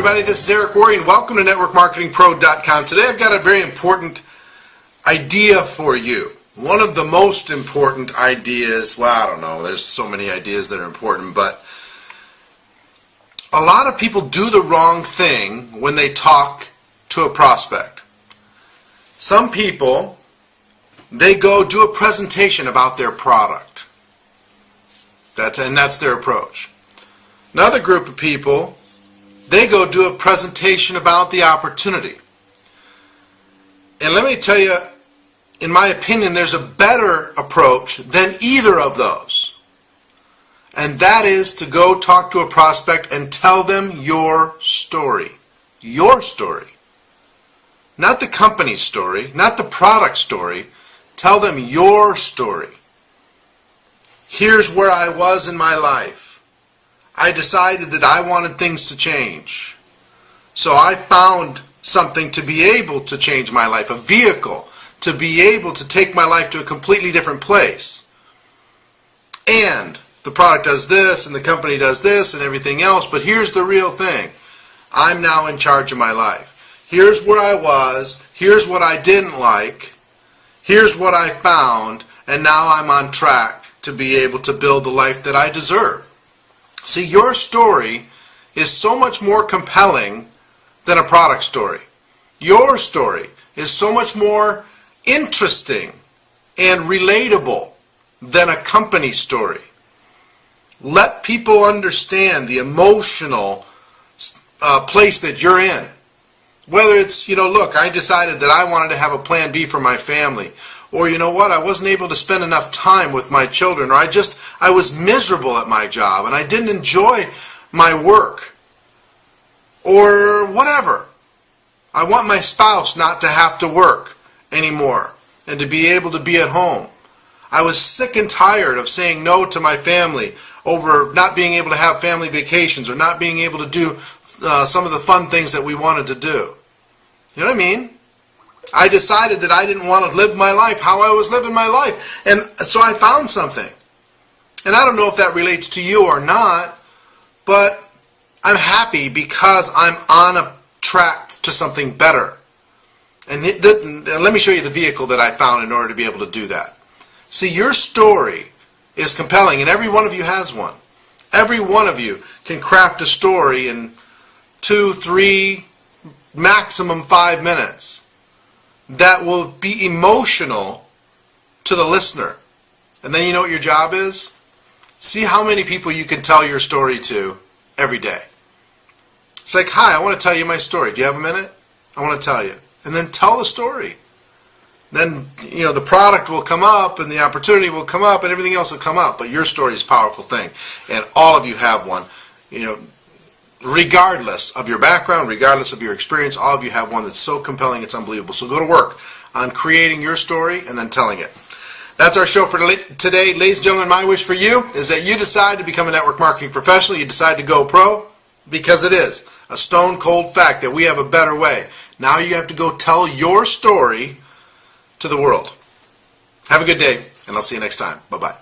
everybody, this is WORRE and welcome to NetworkMarketingPro.com. Today I've got a very important idea for you. One of the most important ideas, well, I don't know, there's so many ideas that are important, but a lot of people do the wrong thing when they talk to a prospect. Some people, they go do a presentation about their product. That's their approach. Another group of people, they go do a presentation about the opportunity. And let me tell you, in my opinion, there's a better approach than either of those. And that is to go talk to a prospect and tell them your story. Your story. Not the company's story, not the product story. Tell them your story. Here's where I was in my life. I decided that I wanted things to change. So I found something to be able to change my life, a vehicle to be able to take my life to a completely different place. And the product does this and the company does this and everything else, but here's the real thing. I'm now in charge of my life. Here's where I was, here's what I didn't like, here's what I found, and now I'm on track to be able to build the life that I deserve. See, your story is so much more compelling than a product story. Your story is so much more interesting and relatable than a company story. Let people understand the emotional place that you're in. Whether it's, look, I decided that I wanted to have a plan B for my family. Or, you know what, I wasn't able to spend enough time with my children. Or I was miserable at my job and I didn't enjoy my work. Or whatever. I want my spouse not to have to work anymore and to be able to be at home. I was sick and tired of saying no to my family over not being able to have family vacations or not being able to do some of the fun things that we wanted to do. You know what I mean? I decided that I didn't want to live my life how I was living my life. And so I found something. And I don't know if that relates to you or not, but I'm happy because I'm on a track to something better. And let me show you the vehicle that I found in order to be able to do that. See, your story is compelling, and every one of you has one. Every one of you can craft a story in 2, 3, maximum 5 minutes that will be emotional to the listener. And then you know what your job is? See how many people you can tell your story to every day. It's like, hi, I want to tell you my story. Do you have a minute? I want to tell you. And then tell the story. Then, the product will come up and the opportunity will come up and everything else will come up. But your story is a powerful thing. And all of you have one. Regardless of your background, regardless of your experience, all of you have one that's so compelling it's unbelievable. So go to work on creating your story and then telling it. That's our show for today. Ladies and gentlemen, my wish for you is that you decide to become a network marketing professional. You decide to go pro, because it is a stone cold fact that we have a better way. Now you have to go tell your story to the world. Have a good day, and I'll see you next time. Bye-bye.